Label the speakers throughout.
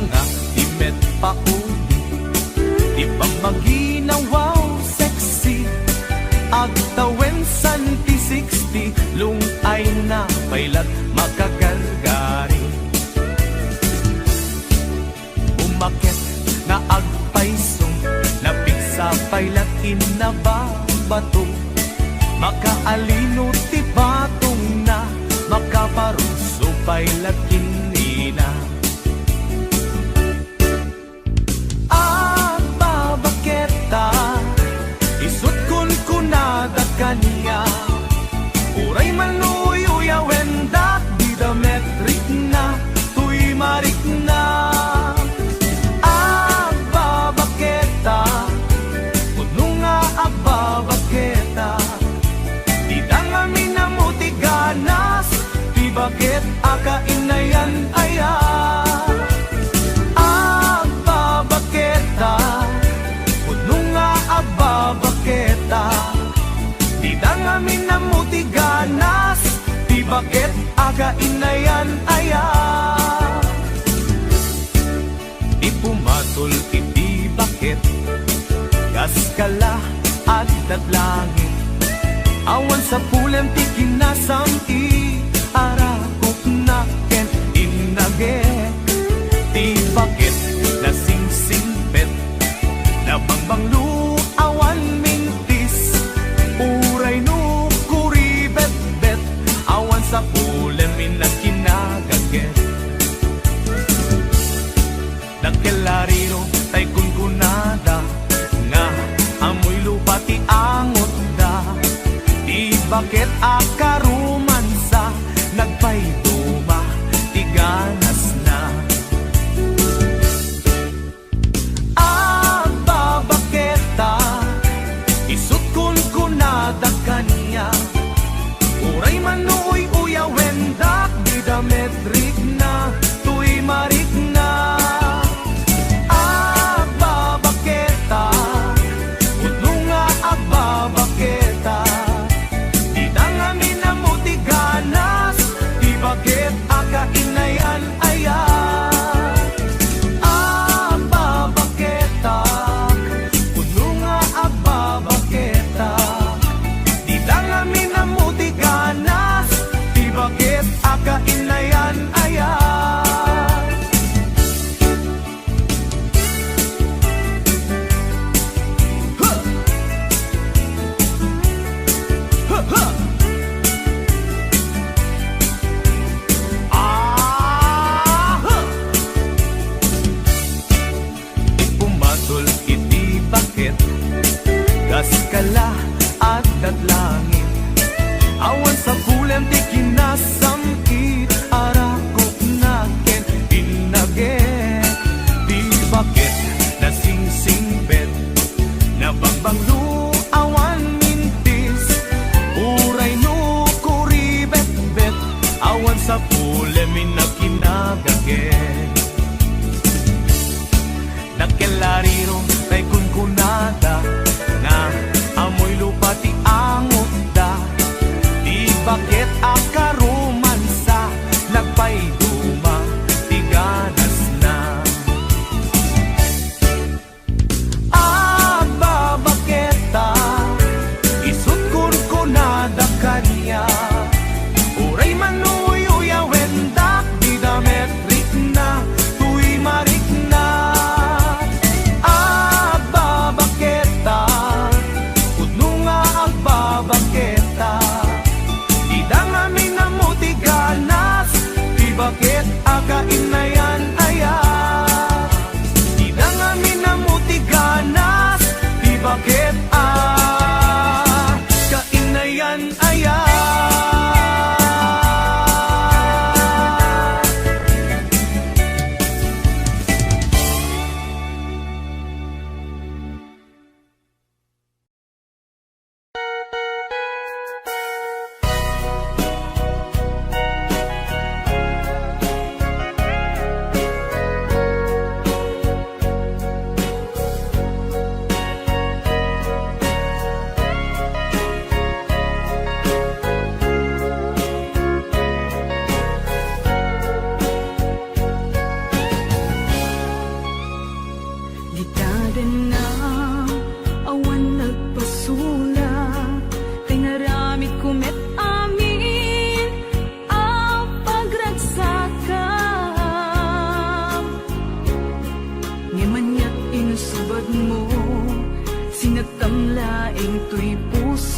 Speaker 1: nga imet pauli, di pa maginawaw sexy, agtawen santi 60, lungay na pailat makagargari. Umakit na agpaisong, napigsa pailat inababato, makaalino ti batong na, makaparuso pailat kinina. Babaketa, isut kun kunada kaniya, uray manuyo wendat di da metrik na, tuy marik na. Babaketa, kuno nga babaketa, di da nga minamuti ganas, di bakit akainayan aya. Babaketa, di da nga minamuti ganas, di bakit aga inayan aya. Di pumatol iti bakit, gas kala at daglangit, awan sa pulam ti kinasam i arakok na ken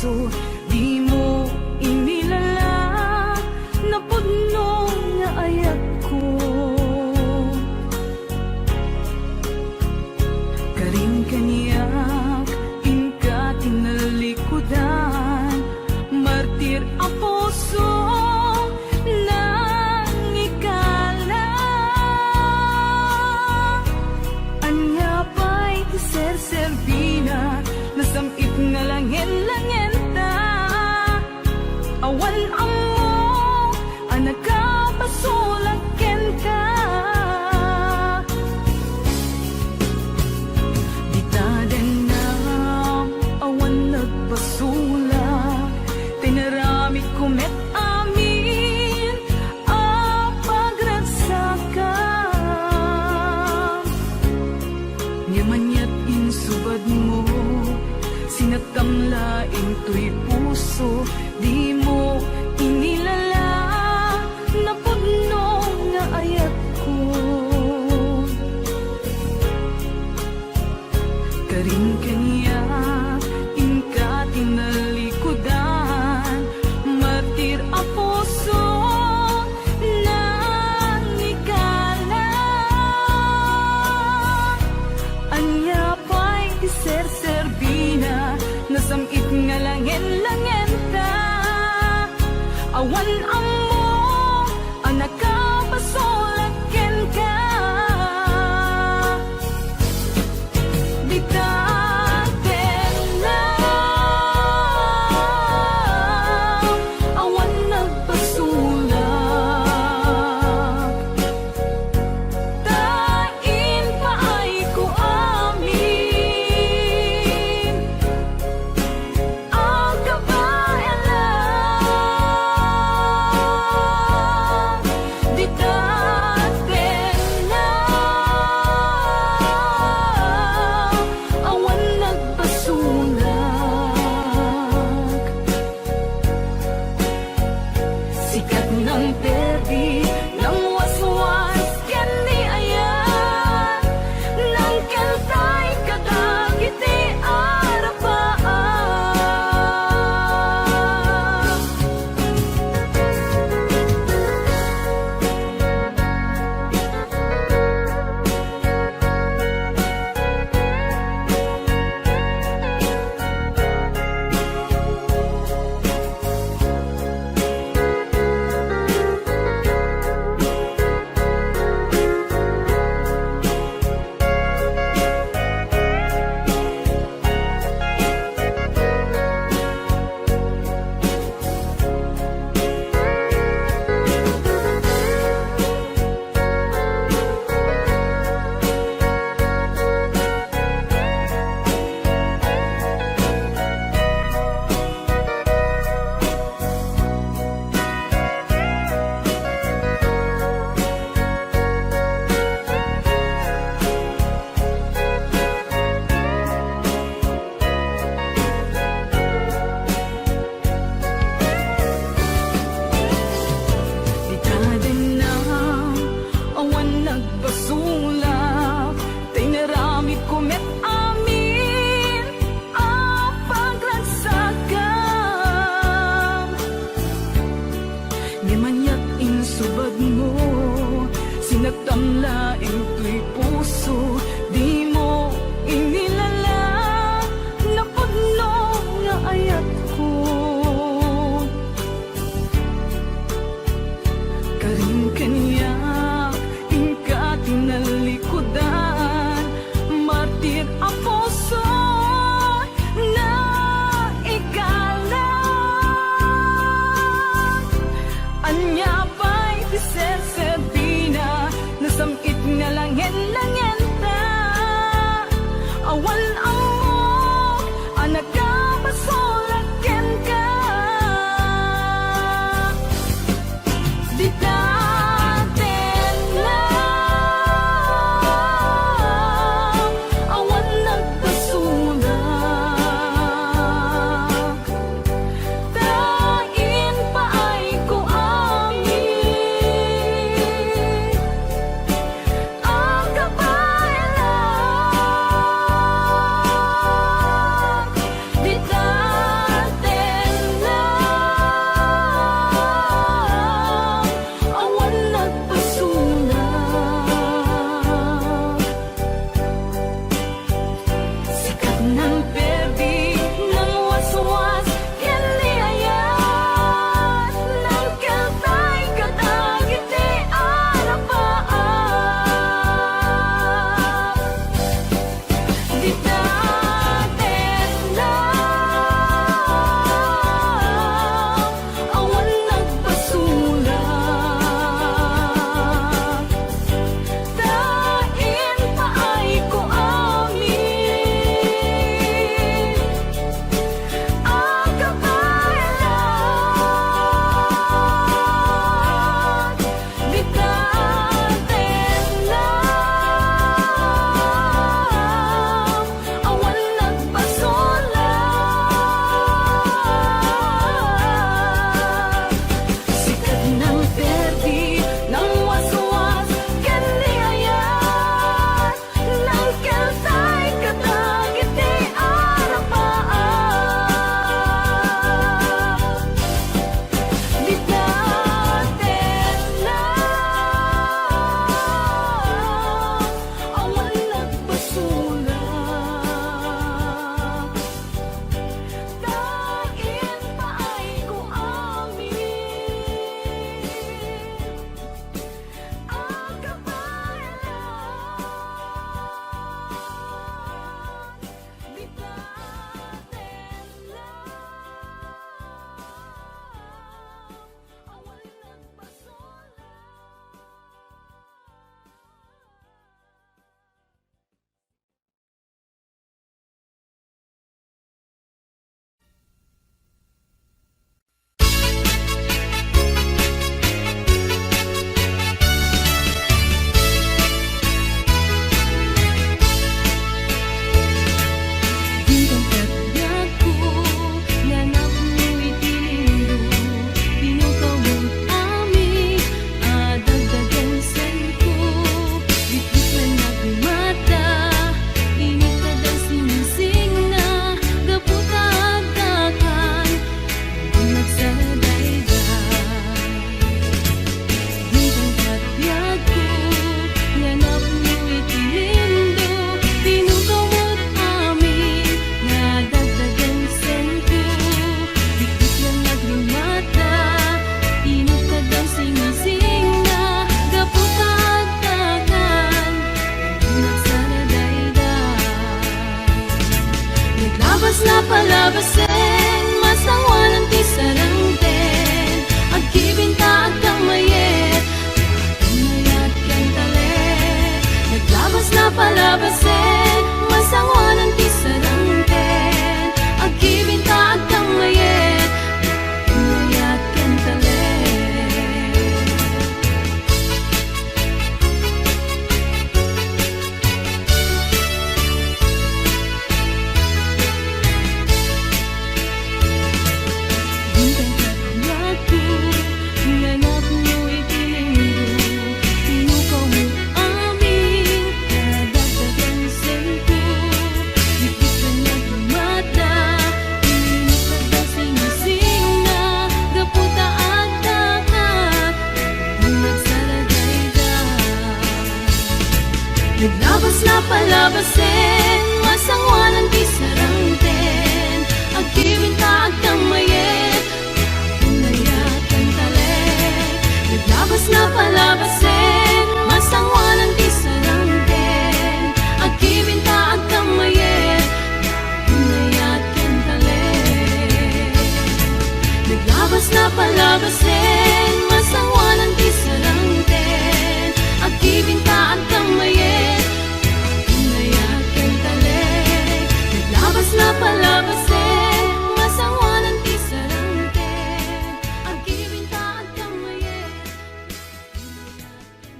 Speaker 2: puso, di mo inilala na pudno nga ayat ko. Karing kaniyak, inka tinalikudan, martir ang puso nang ikala. Anya pa'y tiser-serbina, nasamit nga langin-langin ta. Awan amo, anak ka pasulaken ka. Pasulak, tinarami kumet amin ang pagragsakan. Nyamanyat insubad mo, sinatamlaing to'y puso, di mo inilala na pudno nga ayat ko. Karing kaniya tinalikudan, martir ang puso nang ikala. Anya pa'y tiser-serbina, nasamit nga langin-langin ta. Awan amo, anak ka pasulaken ka. Nagbasulak, tinarami kumet amin ang pagragsakan. Ngamanyak insubad mo, sinagtamlaing to'y puso, di mo inilala na pudno nga ayat ko. Karing kaniyak, tinalikudan, martir ang puso na ikala. Anya pa'y tiser-serbina, nasamit nga langin Naglabas na palabasin, masangwanan di sarangten. Agkibinta agkamayet, inayakan talit. Naglabas na palabasin, masangwanan di sarangten. Agkibinta agkamayet, inayakan talit. Naglabas na palabasin, masangwanan di sarangten. Agkibinta agkamayet, inayakan talit. Naglabas na palabasin, masangwanan di sarangten. Agkibinta agkamayet, inayakan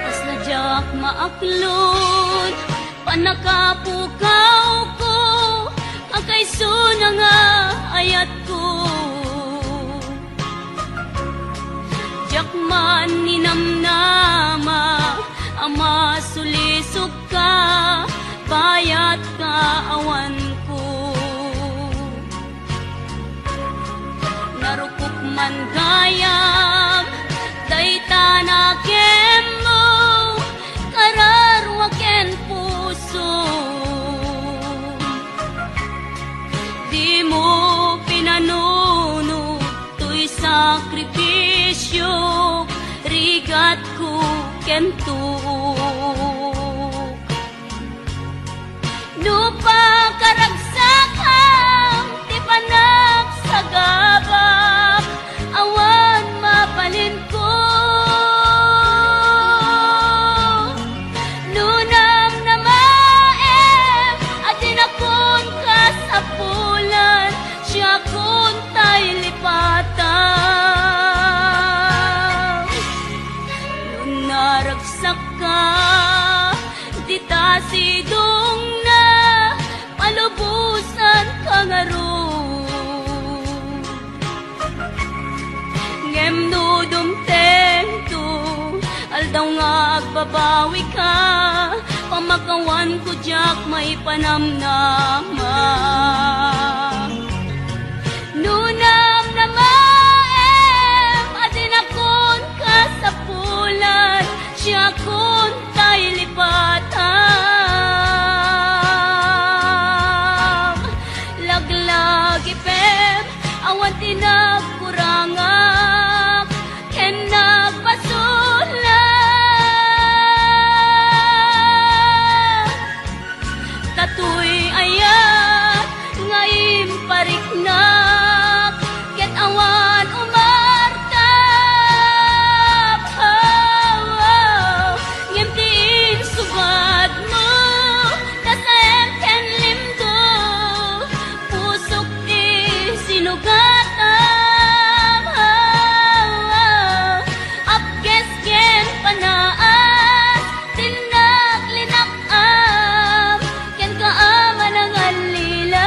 Speaker 2: As na diyak maaklod, panakapukaw ko, kakaiso na nga ayat ko. Diyak man ninamnama, ama sulisok ka, bayat ka awan ko. Narukop man gayam, dayta na kemo, kararwaken puso. Di mo pinanuno, to'y sakripisyo, rigat ko kento. Nupa karagsakang, di panak sa gabak, awan mapalin ko. Nunam na maem, atin akon kasapulan, siya kun tay lipatan. Nunaragsak ka, di ta sidong na, palubusan ka nga ron. Ngem no dumtento, aldaw nga agbabawi ka, pamakawan ko diyak may panamnama. Nunam na maem, atin akon kasapulan, siya kun tay lipatan. Laglag ipem, awan tinagkurangak, ken nagpasulat. Tatoy ayat, ngayon pariknak, ket awan umartap. Ngimtiin subad mo, tasayem ken limdo, pusok di sinugatam. Apkes ken panaas, tinaglinakam, ken kaama ng alilaw.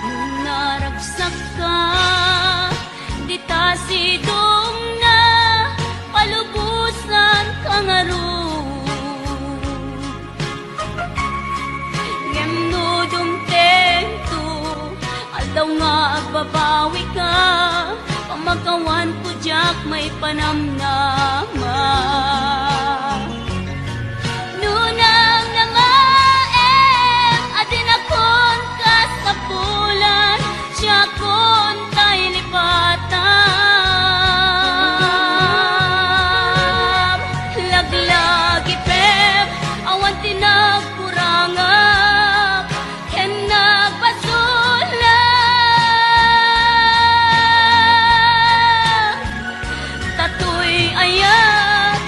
Speaker 2: Nung naragsak ka, di ta sidong na, palubusan ka nga ron. Ngem no dumtento, aldaw nga agbabawi ka, pamakawan ko diyak may panamnama. Nunang na maem, atin akon kasapulan, siya kon tay lipatan. Laglag ipem, awan tinagkurangak, ken nagpasulat. Tatoy ayat,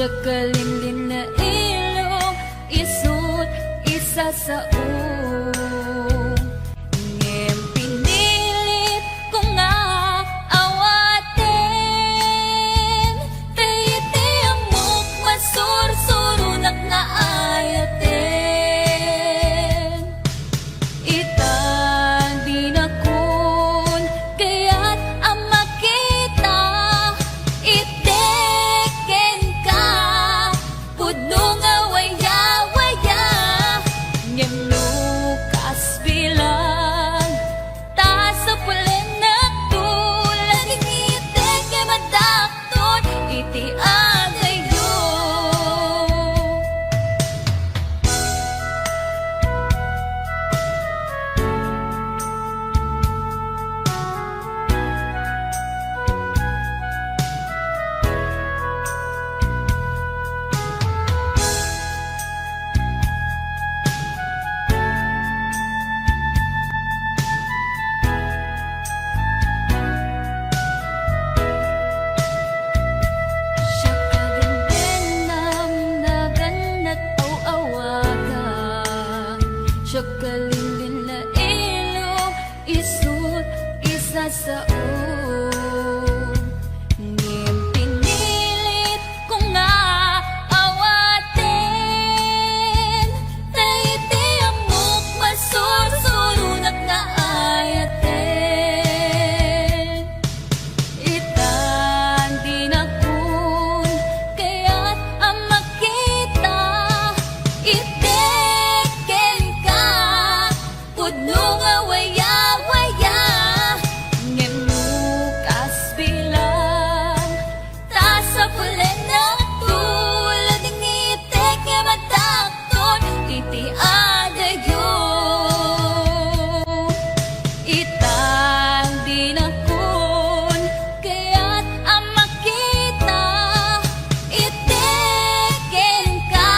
Speaker 2: siya kalinlin na ilong, isut isa sa ngem pinilit ko nga awaten, tayiti amok masursurunak nga ayaten. Itan di na kun kaya't ang makita, iteken ka pudno nga waya-waya, ngem lukas bilang ta sa pulen na tulad iteke madakton iti agayo. Siya kagandenam na ganat aw-awagan, siya kalinlin na ilong, isut isa sa ngem pinilit ko nga awaten, tayiti amok masursurunak nga ayaten. Itan di na kun kaya't ang makita, iteken ka pudno nga waya-waya, ngem lukas bilang ta sa pulen na tulad iteke madakton iti adayo. Itang di na kun kaya't ang makita, iteken ka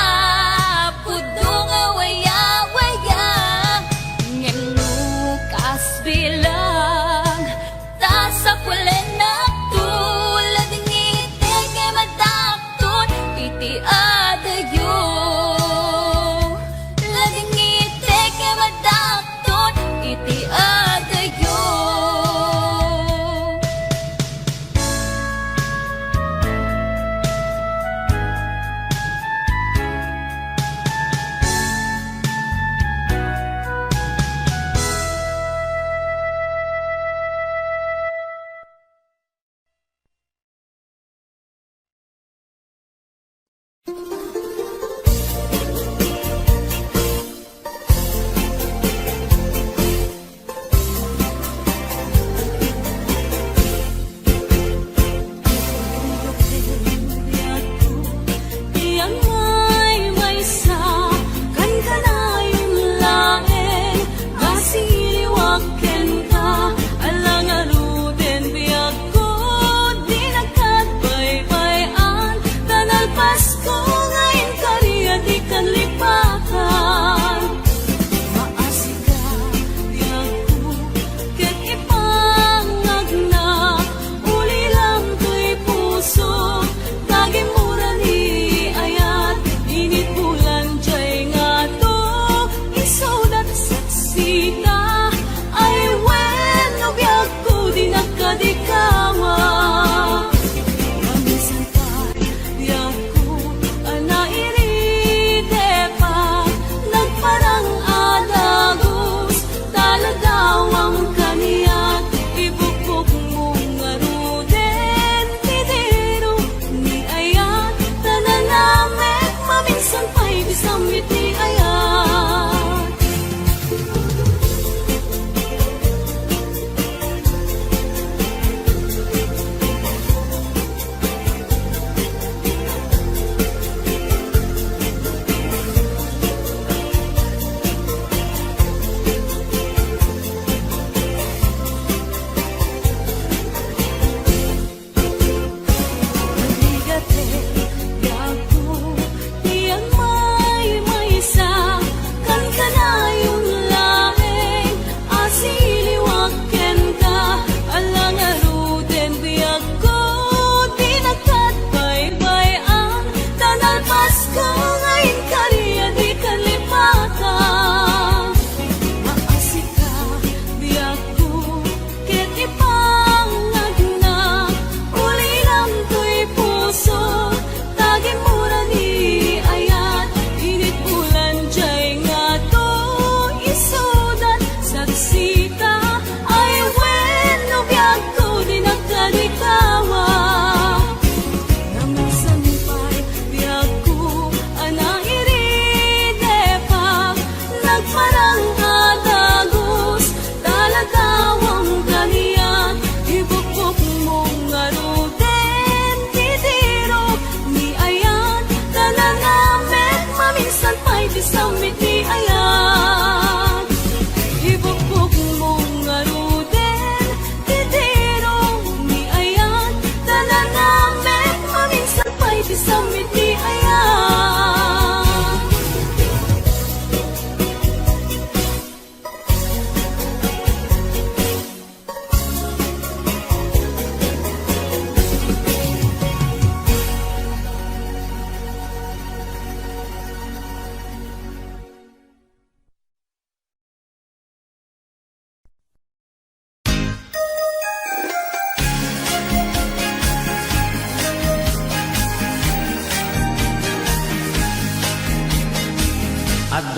Speaker 2: pudno nga waya-waya, ngem lukas bilang ta sa pulen na tulad iteke madakton iti adayo. Laging iteke madakton iti adayo.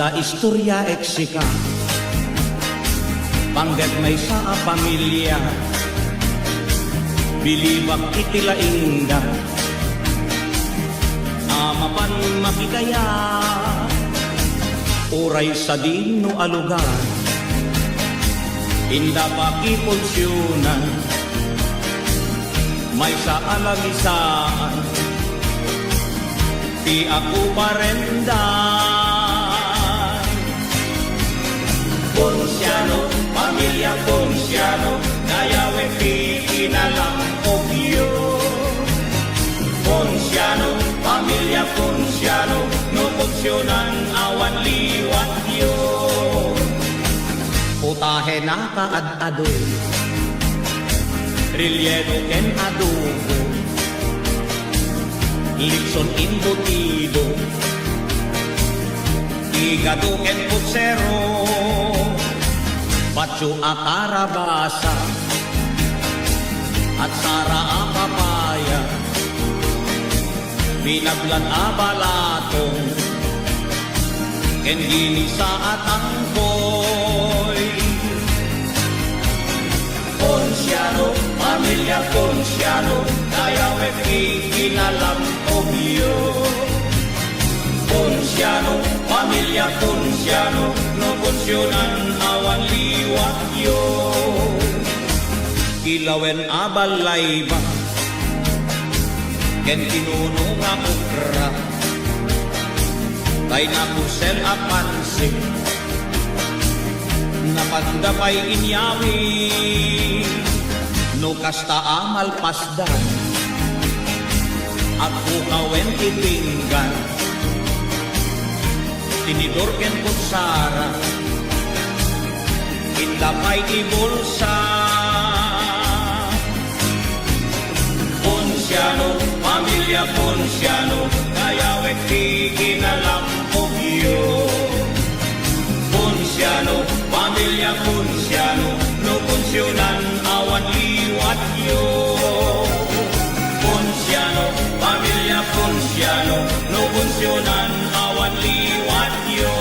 Speaker 3: Sa istorya eksika, panggat may sa pamilya, bilibak itilainda, amapan makikaya, uray sa dino alugar, inda pa kiponsyonan, may sa alamisaan, ti ako parendan. Ponsiano, pamilya Ponsiano, nayawe pinalang ogyo. Ponsiano, pamilya Ponsiano, no pogsyonan awan liwat yo. Putahe na kaad-adoy, Rilyedo ken adobo, Lipson imbutido, Igado ken putsero, Pacho a karabasa, at sara a papaya, binaglan a balatong, ken ginisa at angkoy. Ponsiano, pamilya Ponsiano, kaya kinalam ogyo. Ponsiano, pamilya Ponsiano, no ponsyonan awan liwat yo. Kilawen abalay ba, ken tinuno nga ukra, kay nakusel apansig, napandapay inyawi, no kasta amal pasdan, at ukawen tipinggan, tinidor ken kutsara, indapay ibulsa. Ponsiano, pamilya Ponsiano, kaya kinalam ogyo. Ponsiano, pamilya Ponsiano, no ponsyonan awan liwat yo. Ponsiano, pamilya Ponsiano, no ponsyonan awan liwat yo.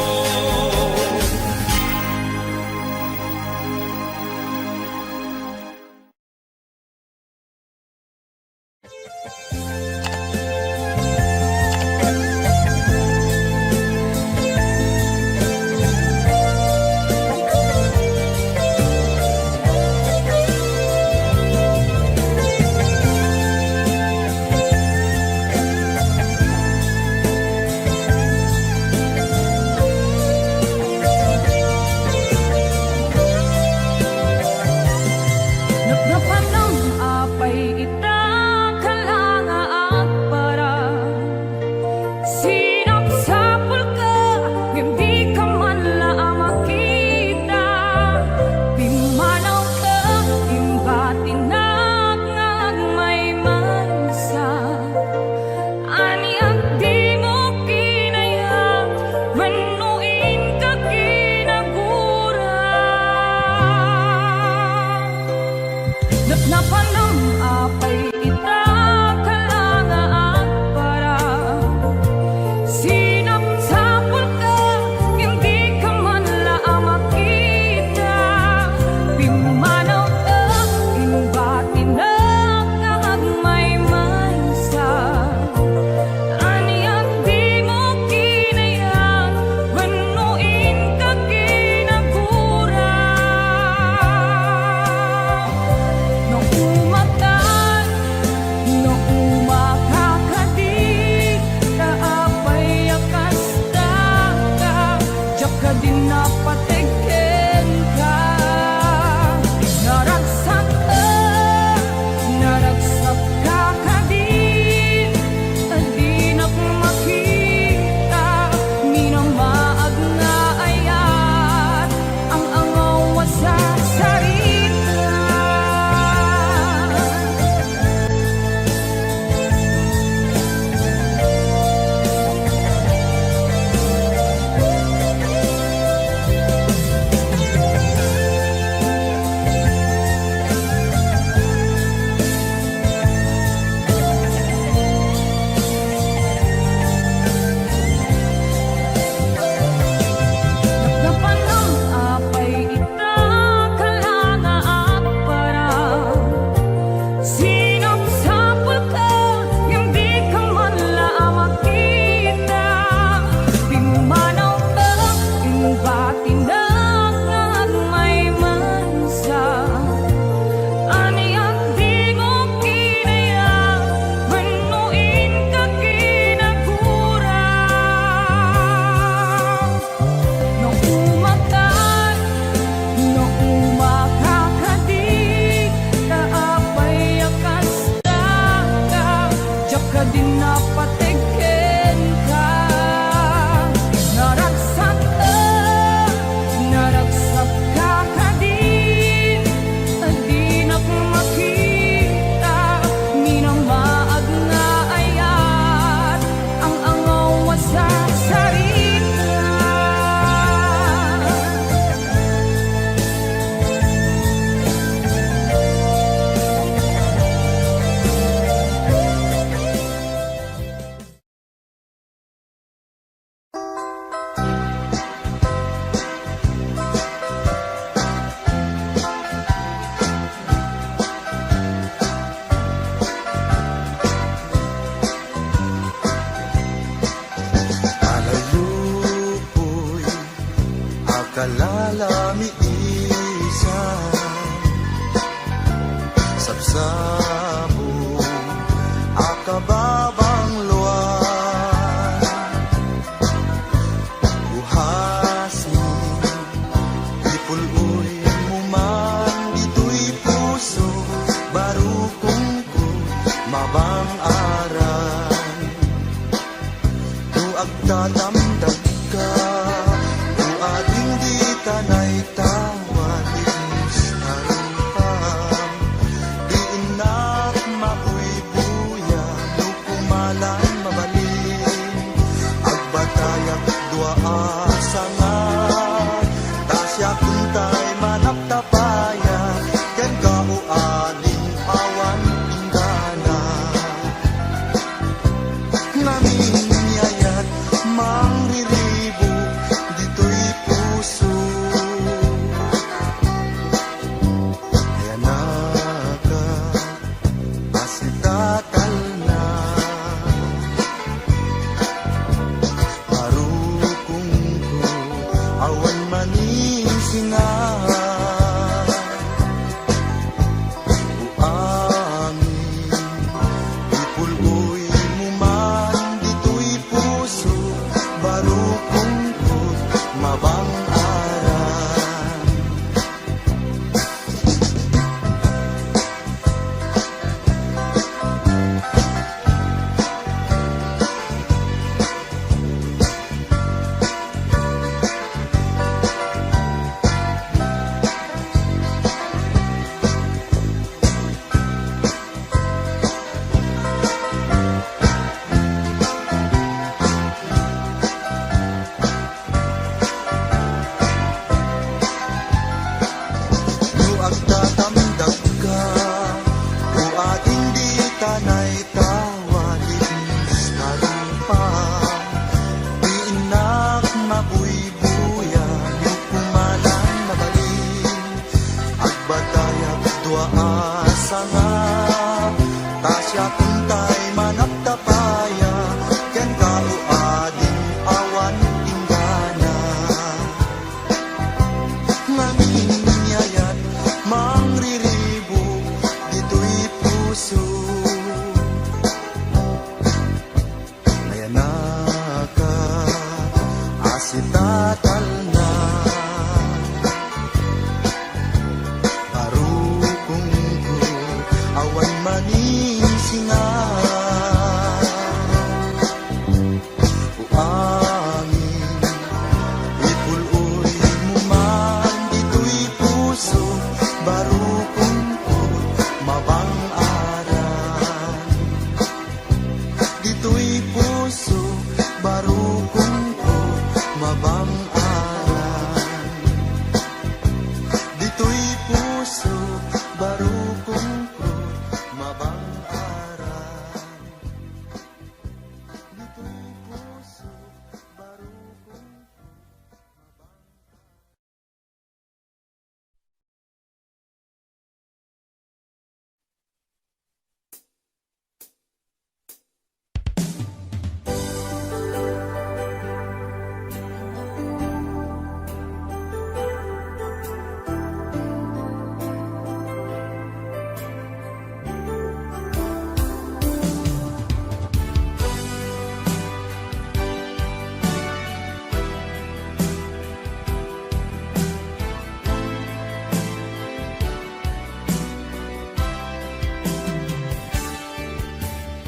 Speaker 4: agdadamdag ka o ating di tanay tawalis narupam di inak mabuy buya no kumalan mabalin agbatayak dua asanga tasya kuntay manaptapaya ken gao aling awan inggana namin yayat mangriribo dito'y puso ayan na ka asitatal na parukong ko awan maning sinah uangin ipuluy mo man dito'y puso barukong ko mabang aran no agtatamdag ka o ating di tanay tawalis narupam di inak mabuybuya no kumalan mabalin agbatayag dua asanga tasya kuntay manaptapaya ken kao ading awan inggana ngangin yayat mangriribo dito'y puso ayan na ka asitatal na barukong ko awan maning sinah uangin ipuluy mo man dito'y puso barukong ko mabang aran dito'y puso barukong ko mabang aran dito'y puso barukong ko mabang aran dito'y puso barukong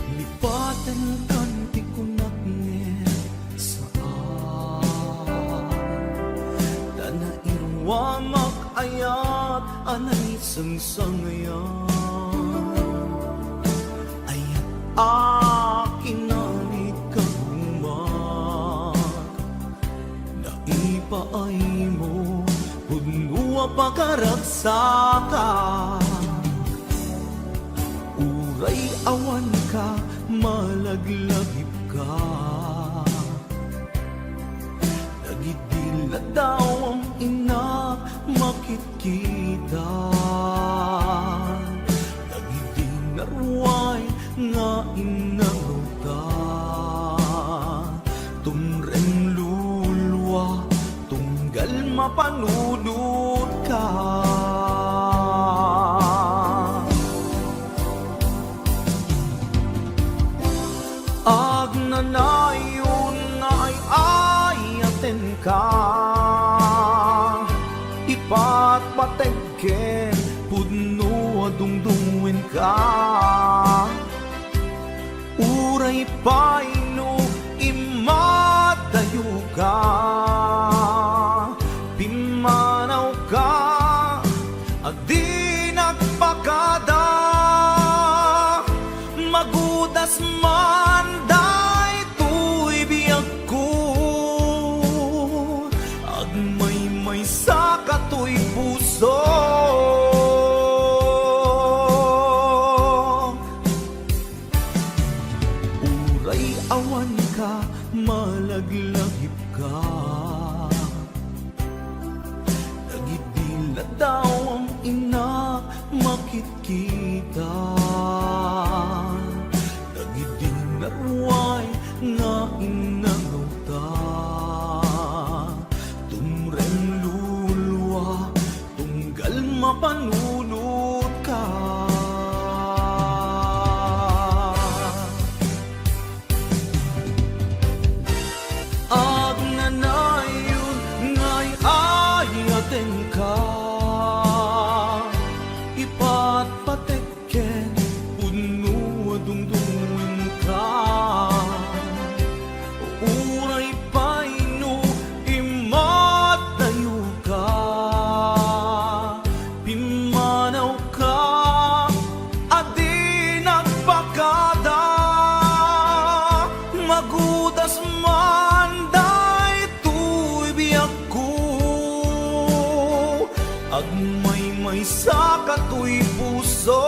Speaker 1: Lipatan kan ti kunak net saan Dana irwamak ayat anay sangsangayan Ayat akin nalit kahumak Naipaay mo Punua pakaragsakan Uray awan ka, malaglagip ka Nagidila daw ang ina, makitkita Nagidinarway nga inaruta Tumreng lulwa, tunggal mapanudot ka Agnanayon nga ay ayaten ka Ipatpategken pudno adungdungwen ka Uray paino imat nagpakada magudas man day tuy biyag ko agmay sa katoy puso uray awan ka malaglagip ka nagidila daw ang ina makikita nagidinaruay nga inangaw ta tumren lulwa tunggal mapanulot ka ag nanayon ngay ayaten ka ipatpateken puno dungdungin ka uray paino imat tayo ka pimanaw ka adi nagpakada magudas man day tuy biyag ko agmay sa katoy puso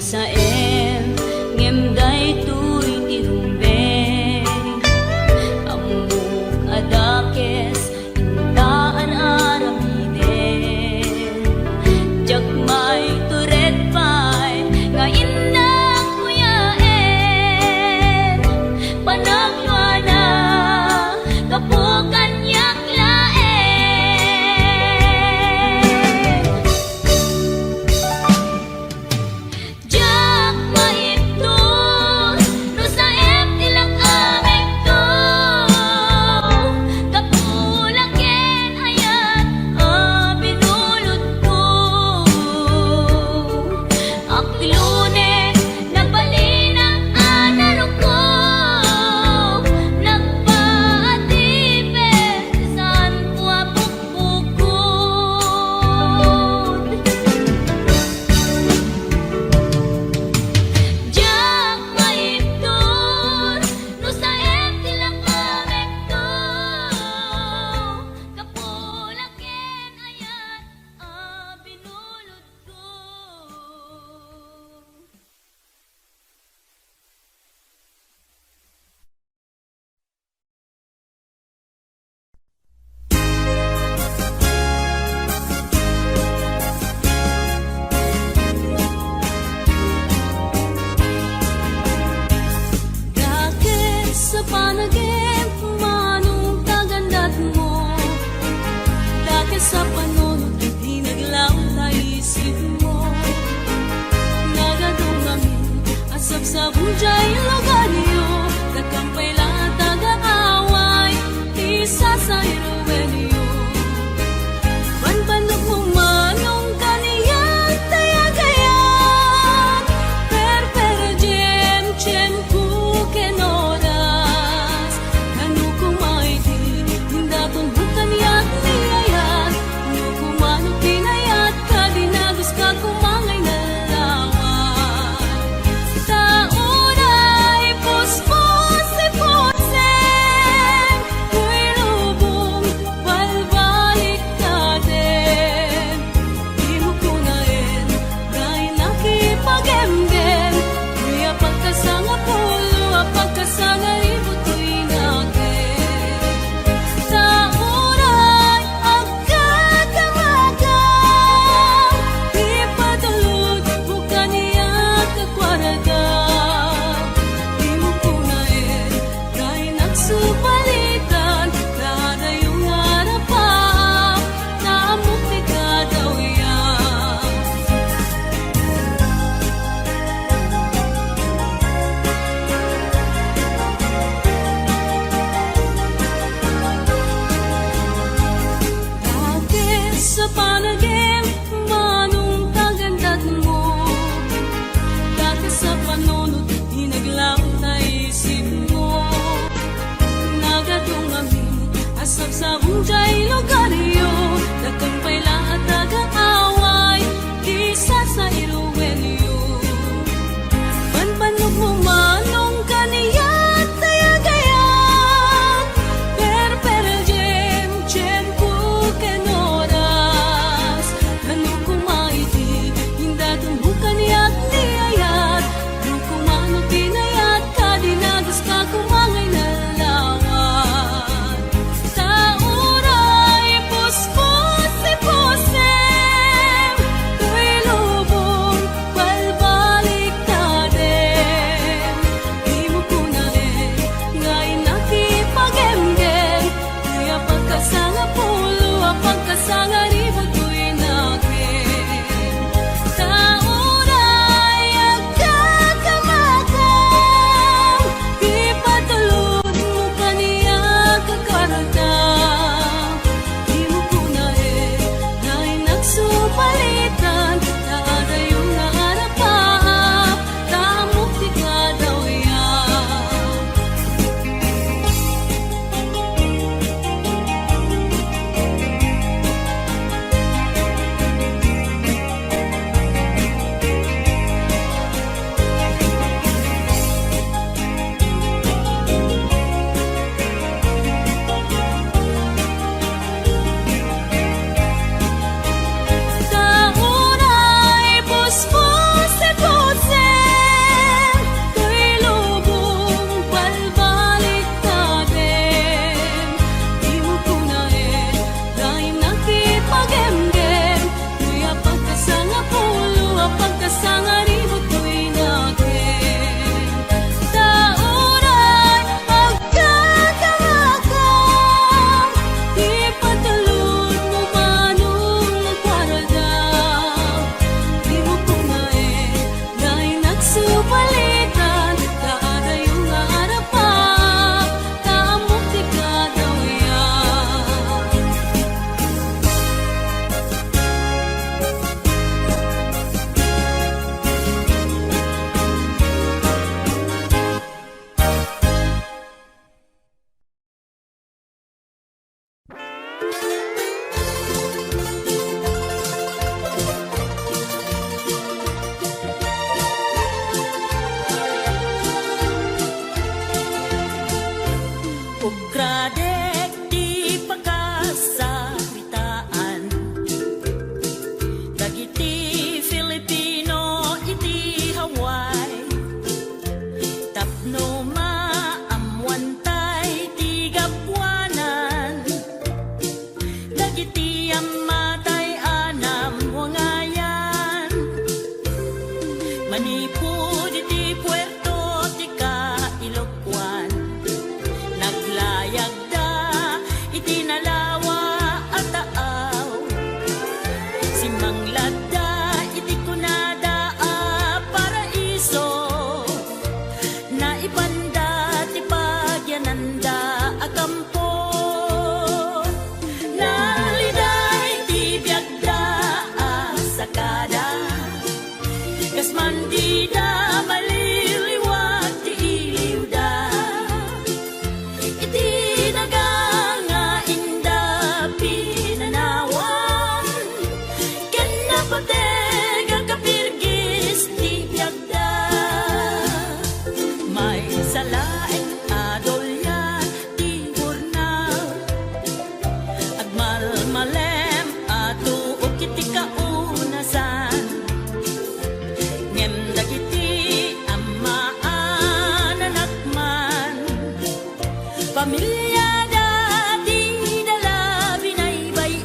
Speaker 2: masaem ngem daytoy tirumbeng amok adakes intaan aramiden jagmay turet pay nga indang kuyaen panagwana kapukan yaklaen kasangari mo ko'y nakin. Taunay magkakawakam, ipatalon mo manong paradam. Di mo kong dahil nagsubalitan, kaadayong harapan, kaamok di ka daw yan. Pagkradek di pagkasakitaan, dagiti Filipino iti Hawaii, tapno maamwantay ti gapwanan, dagiti amatay anam wangayan, manipud iti Puerto ti Ilocos. Naglayag da itinalawa at taaw, simanglad da iti kunada a paraiso, na ipanda ti pagyananda a kampo, naliday ti biagda a sakada, kasman di da maliliwag ti iliw da. Iti naganga inda pinanawan, ken napatega kapirgis ti biagda. May salaeng adolyan ti burnal, agmalmalem atuok iti kaunasan, ngem dagiti ammaan anakman, pamilya dati dala binaybayan.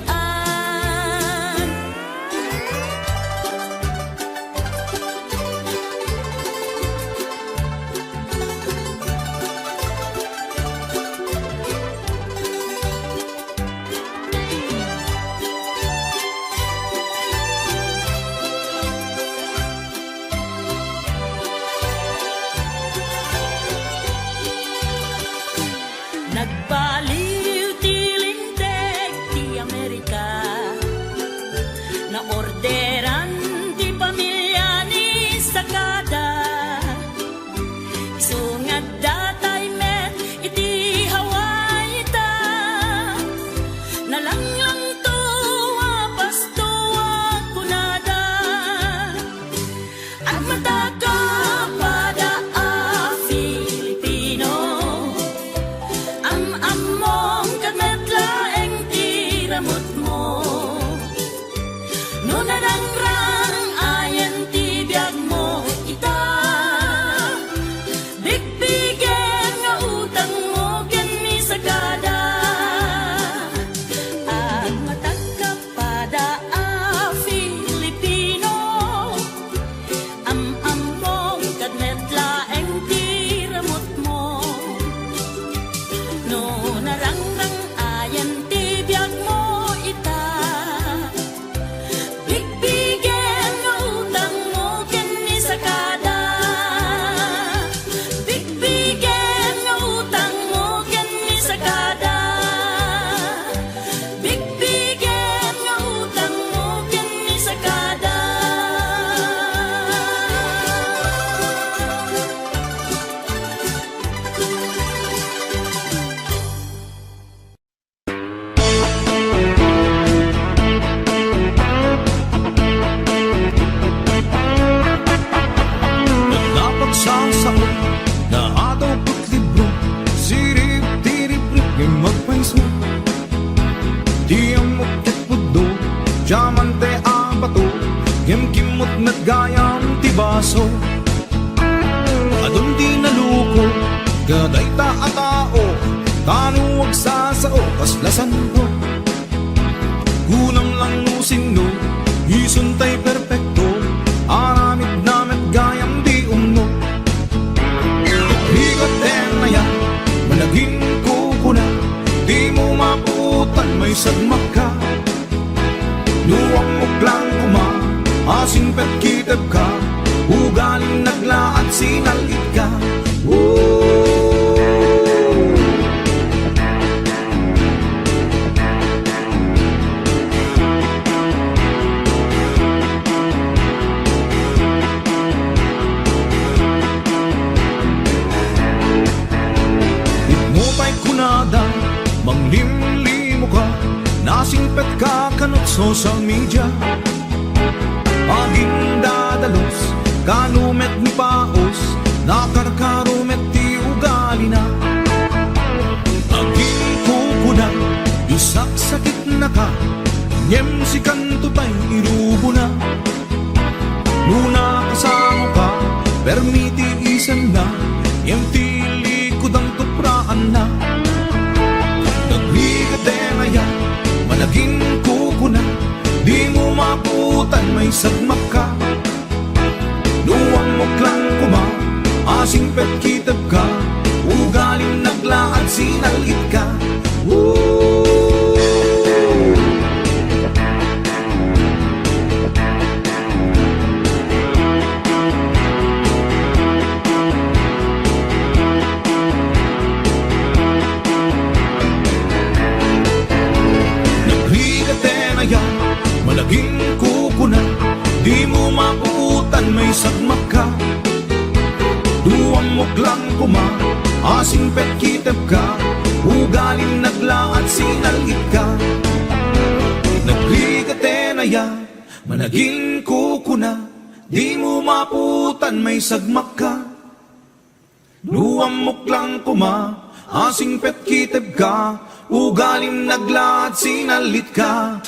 Speaker 2: Nagbaliw ti linteg ti Amerika, na orderan ti pamilya ni Sakada, isungad datay met iti Hawaii ta, nalanglang tuwa pastuwa kunada, at mataka pada a Filipino, am-among kametlaeng tiramot mo, no narangrang ayan ti biag mo ita, bigbigen nga utang mo ken ni Sagada, at matagkapada a Filipino, am-among kametlaeng tiramot mo, no narangrang ayan ti biag mo ita, bigbigen nga utang mo ken ni Sakada, bigbigen nga utang mo ken ni Sakada, bigbigen nga utang mo ken ni Sakada.
Speaker 1: Napagsasao na ataw ko't libro, sirip-tirip-rip yung magpaiso. Di ang mukit pudo, diamante ang bato, yung kimot na gayang tibaso. Adun di naluko, gaday ta a tao, kanuwag sa sao, kaslasan ko. Unang lang no sino, isuntay perpekto, arami sagmak ka. Luwang muklang kuma, asing pet kitag ka, ugaling nagla at sinalit ka. Itmupay kunada, manglimlimo ka, nasingpet ka kanot social media. Aging dadalos, kanumet ni paos, nakarkarumet ti ugali na. Aging kukunan, isak sakit na ka, nyem si kantupay irubo na. Nuna kasama ka, permiti isan na, nyem ti likudang tupraan na. Nagbigaten na yan, malaging kukunan, di mo maputan may sagmak ka. Luwang muklang kuma, asing pet kitag ka, ugaling naglaad sinalit ka. Nagbigaten na yan, malaging kukunan, di mo maputan may sagmak ka. Duwang muklang kuma, asing pet kitag ka, ugaling nagla at sinalit ka. Nagbigaten na yan, managing kukuna, di mo maputan may sagmak ka. Duwang muklang kuma, asing pet kitag ka, ugaling nagla at sinalit ka.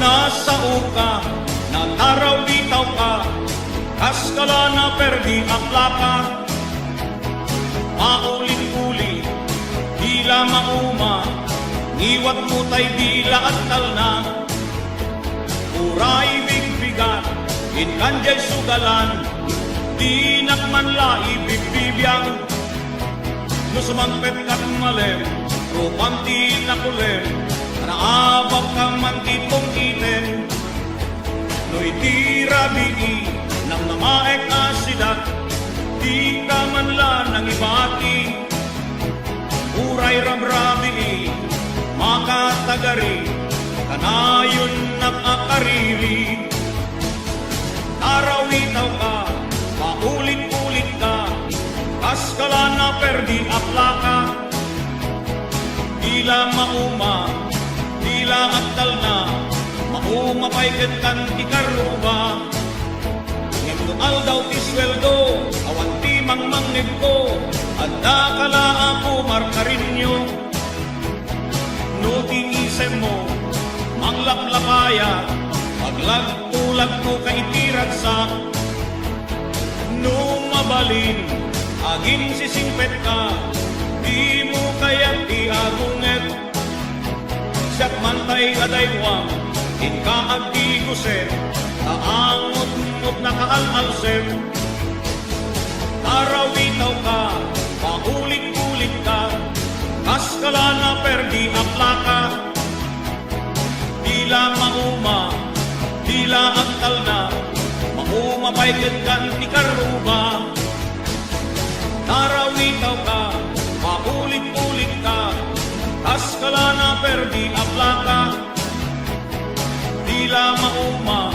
Speaker 3: Nasa uka, nataraw bitaw ka, kaskala na perdi akla ka. Maulit-ulit, dila mauma, niwat mo tay dila at talna. Uray bigbigat, inkanjay sugalan, di nakmanla ibigbibiyang. Nusumangpet kat malem, rupanti na kulem, naabak ka man itong iten. No'y di rabii nang namaek asidak, di ka man la nang ibati. Uray rabrabii, makatagari, kanayon nakakariri. Arawitaw ka, paulit-ulit ka, kaskala na perdi akla ka. Dila mauma, dila aktal na, mauma paikat kan ikaruba. Ngimdual daw ti sweldo, awan ti mangmangnib ko, adda kala ako markarinyo. No ti isem mo, manglaplapaya, paglag-ulag mo kaitirat sa. No mabalin, agin sisingpet ka, di mo kaya ti agunget. Siyak mantay kadaywang, inkaag di kuset, taangot-ngot na kaalalsem. Tarawitaw ka, paulit-ulit ka, kaskala na perdi akla ka. Dila mauma, dila aktal na, mauma paikat kan ikaruba. Tarawitaw ka, paulit-ulit ka, kaskala na perdi akla ka. Dila mauma,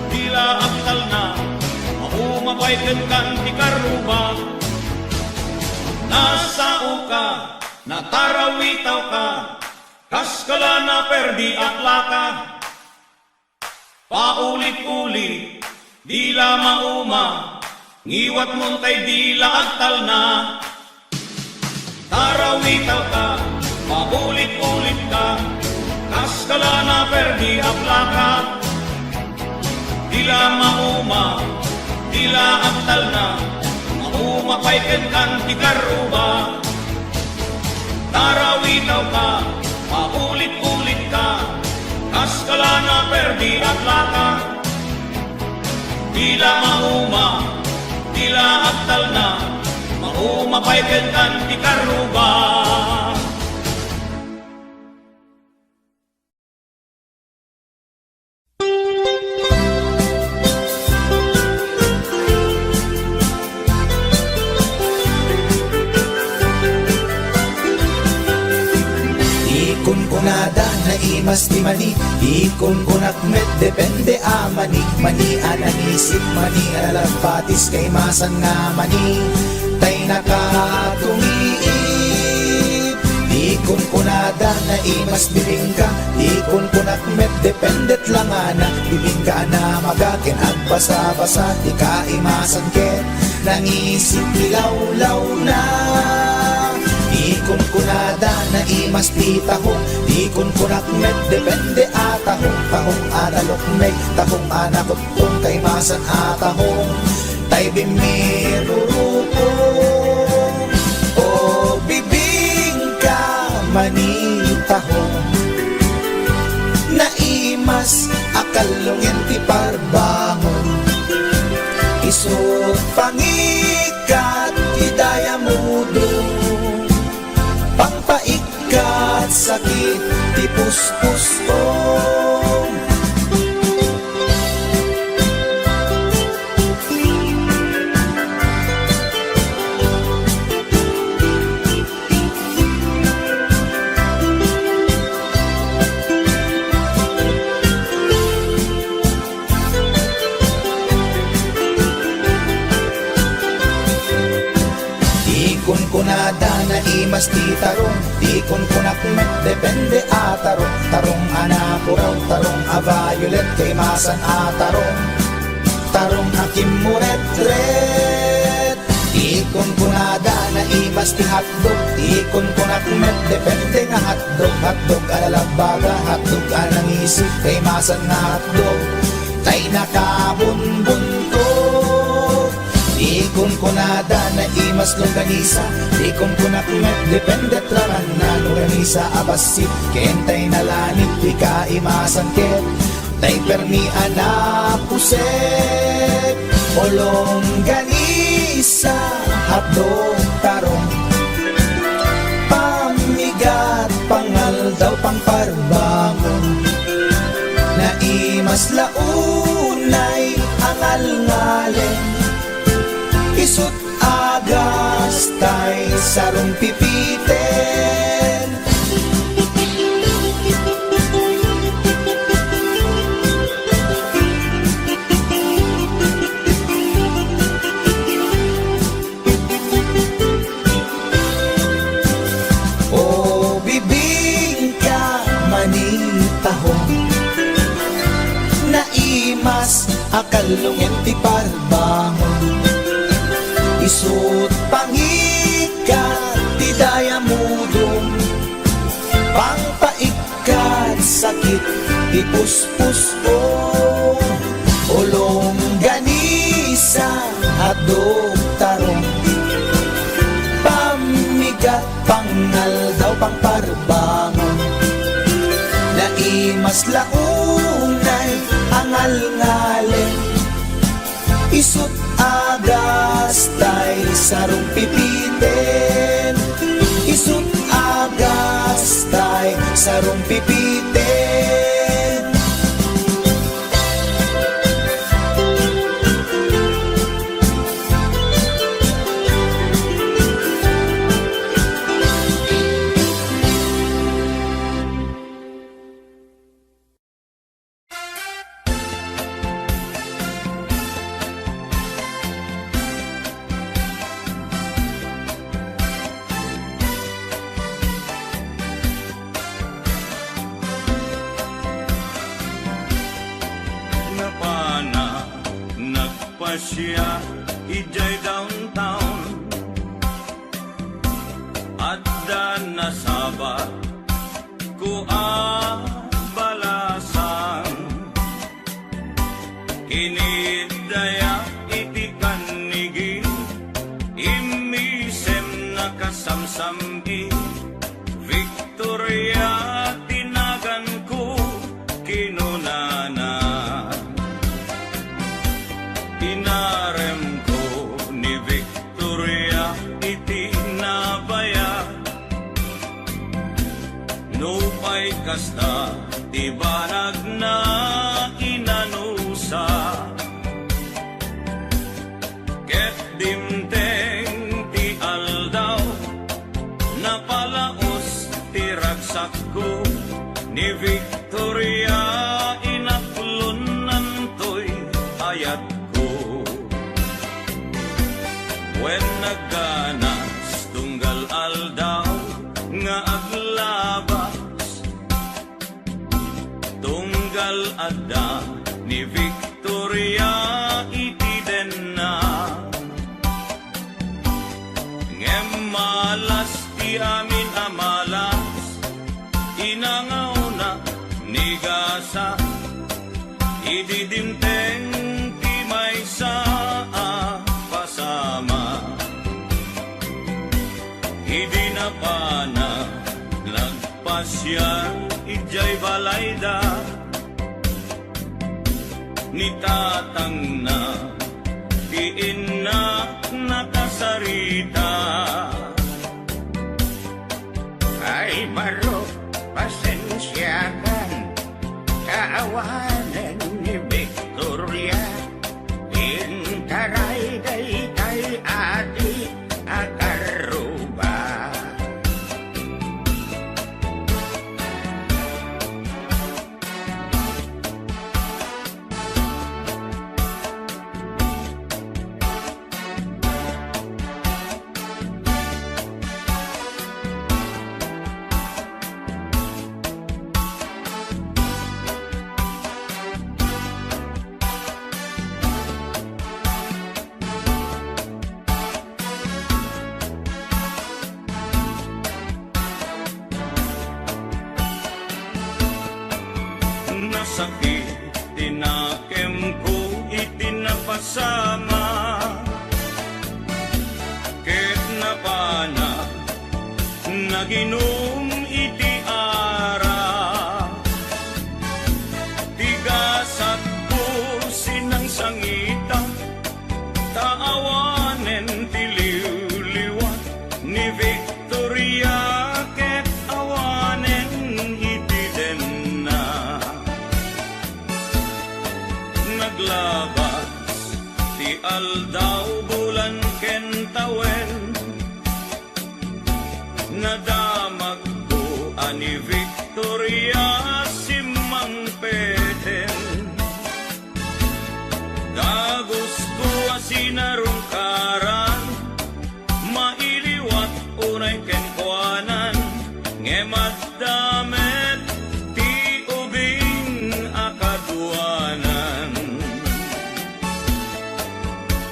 Speaker 3: dila aktal na, mauma paikat kan ikaruba. Nasao ka, natarawitaw ka, kaskala na perdi aklaka. Paulit-ulit, dila mauma, ngiwat mong tay dila agtal na. Tarawitaw ka, paulit-ulit ka, kaskala na perdi aklaka. Dila mauma, dila agtal na, mauma pa'y kenkan ti karuba. Tarawitaw ka, paulit-ulit ka, kaskala na perdi aklaka. Dila mauma, dila agtal na, mauma pa'y kenkan ti karuba.
Speaker 1: Ikon kunada na imas ti mani, ikon kunak met depende a mani. Mani ananisip, mani alalapatis kay masan nga mani. Tay nakatumiip, ikon kunada na imas bibingka, ikon kunak met dependet lang ana. Bibingka na magakin at basa-basa, di ka imasan ket nangisip ilaw-law na. Ikon kunada na imas pitahong, ikon kunak met depende atahong. Tahong analok may, tahong anakot kung kay masan atahong. Tay bimirurupong, o bibingka manitahong. Naimas akalungin ti parbangon, isut pangikat idaya mudo. Pangpaikat sakit ti puspusong. Ikon kunada na imas ti tarong, ikon kunak met depende a tarong. Tarong anakuraw, tarong a violet kay masan a tarong. Tarong hakim muret-ret. Ikon kunada na imas ti hotdog, ikon kunak met depende nga hotdog. Hotdog alalabaga, hotdog anangisip kay masan nga hotdog. Tay nakabunbunto, ikon kunada na imas longganisa, ikon kunak met depende traman na longganisa abasit. Kentay nalanit, di ka imasan ket tay permi anapuset. O longganisa, hotdog tarong, pamigat pangal daw pangparbangon. Naimas launay angal-ngalen, isut agas tay sarong pipiten. O bibingka manitahong, naimas akalungin ti parbangon. Isut pangikat ti daya mudong, pangpaikat sakit ti puspusong. O longganisa hotdog tarong, pamigat pangal daw pangparbangon. Naimas launay angal-ngalen, isut agas tay sarong pipiten. Isut agas tay sarong pipiten.
Speaker 3: nagpasya ijay downtown at nasabat ko balasan inidaya iti kanigi imisem nakasamsamgi Victoria tinagan ko kinunana inarem ko ni Victoria iti nabaya nupay kasta ti banag na inanusa ket dimteng ti aldaw napalaos ti ragsak ko ni Victoria inaplunan to'y ayat ko when nagganas tunggal aldaw nga aglabas tunggal adda ni Victoria iti denna ngem malas ti amin amalas inangaw na ni gasa ididimteng ti may saa pasama idi na pana nagpasya ijay balayda ni tatang na ti inna nakasarita ay baro pasensyakan kaawanan ni Victoria intaray day kay ati akaruba nasakit tinakem ko itinapasama ket napana naginom iti ara tigasat ko sinang sangita taawanen ti liwliwat ni Victoria ket awanen iti denna naglabas ti aldaw bulan ken tawen nadamag ko ani Victoria simang peten dagos ko asinarungkaran mailiwat unay ken kuanan ngemat damet ti ubing akaduanan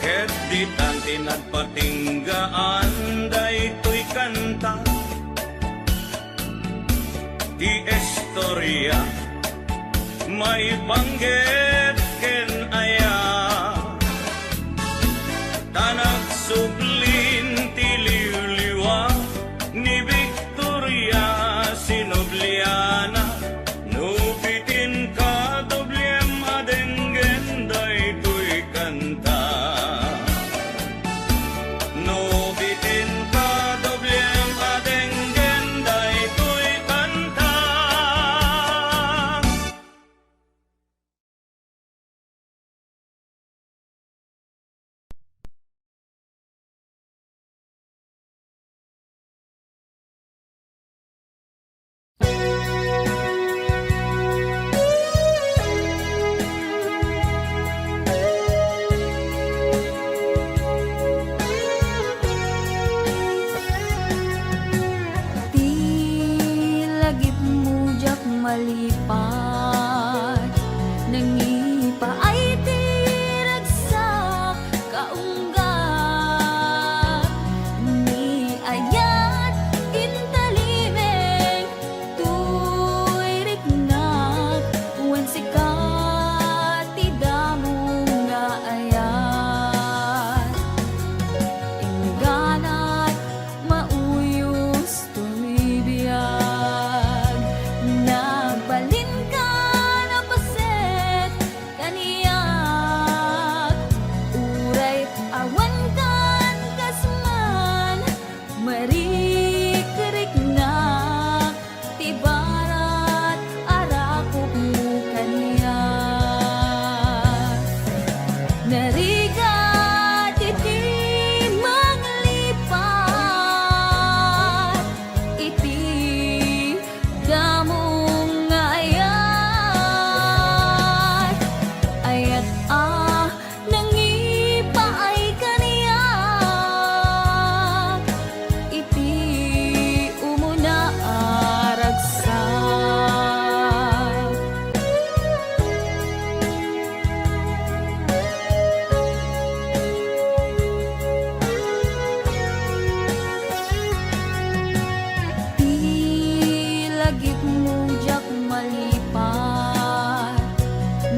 Speaker 3: ket di tanti nagpatinggaan daytoy kanta ti istorya may banggit ken aya tanag sublin ti liwliwa ni Victoria sinobliana nubitin ka doblem adenggen daytoy kanta nubitin ka doblem adenggen daytoy kanta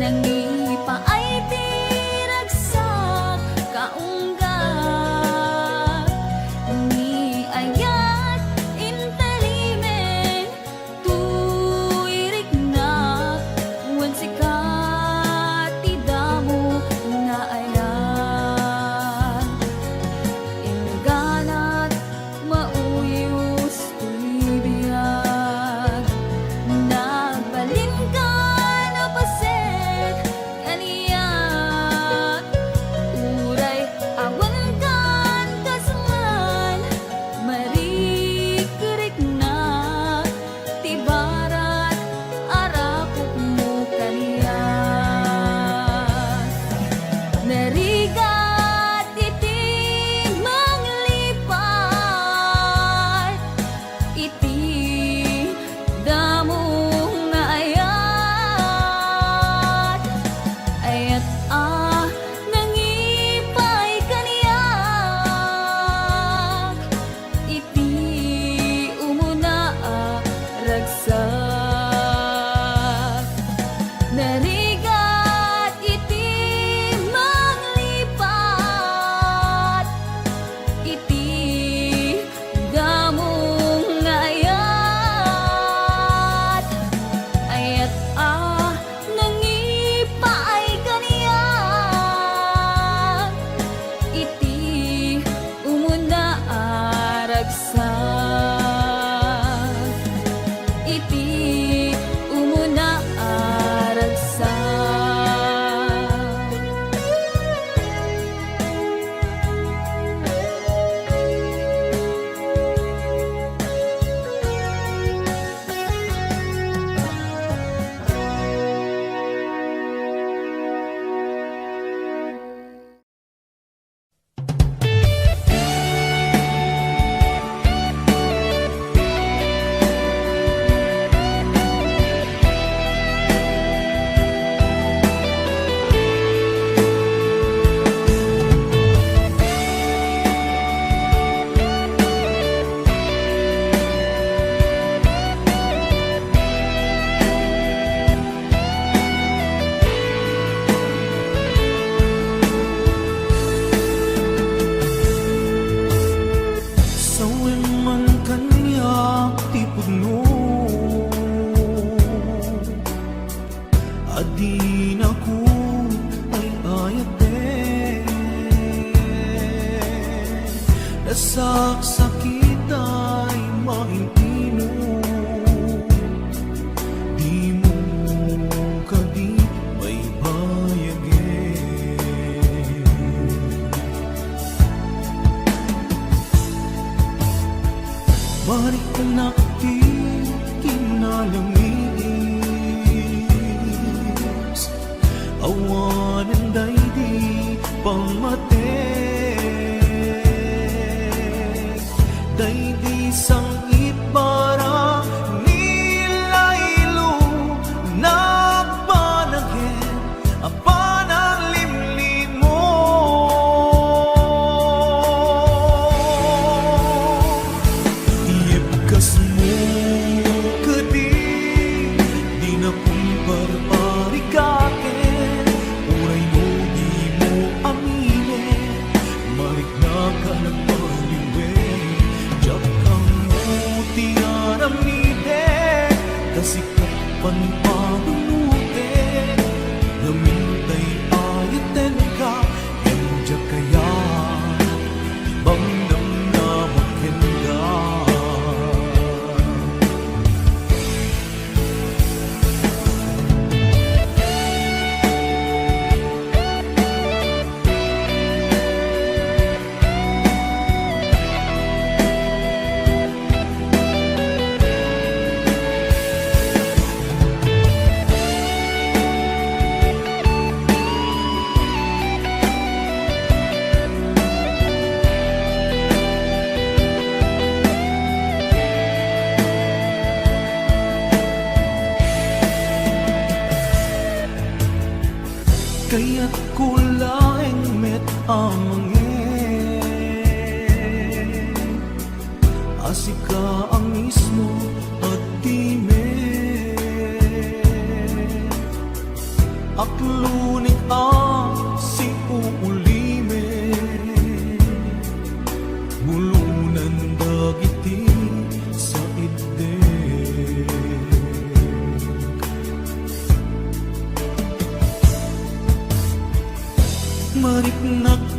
Speaker 2: nangipa ay tiragsak kaunggat ni ayat intelimen tuirik na wan sikat tidamo nga ayan inganat mauyos tulibiyag nagbalin ka na pasek kaniyak uray awan kan kasman marikerik na tibarat arakok mo kaniyak narigat iti manglipat iti damo nga ayat ayat nangipay kaniyak iti umuna ragsak narigat iti manglipat iti damong nga ayat ayat nangipaay kaniyak iti umuna ragsak iti umuna ragsak
Speaker 1: Sawen man kaniyak ti pudno adin ako ay ayate nasaksakit ay maintino di mo kadi may bayagin Balik ka nakti kinalangis Awanan daydi pamatek Daydi sangit para nilaylo Nagpanagin apan ang limlim mo Iyepkas mo kadi di na kumparparikaken Uray mo di mo aminin Marik na ka nagpaliwe Diyak kang muti aramide Kasikat panipagulute Namintay ayaten ka Diyak kaya Bangdam na magkenda Kaya't kulaing met amangin Asika ang mismo at di met aklunik si uulime bulunan dagiti sa ide mariknak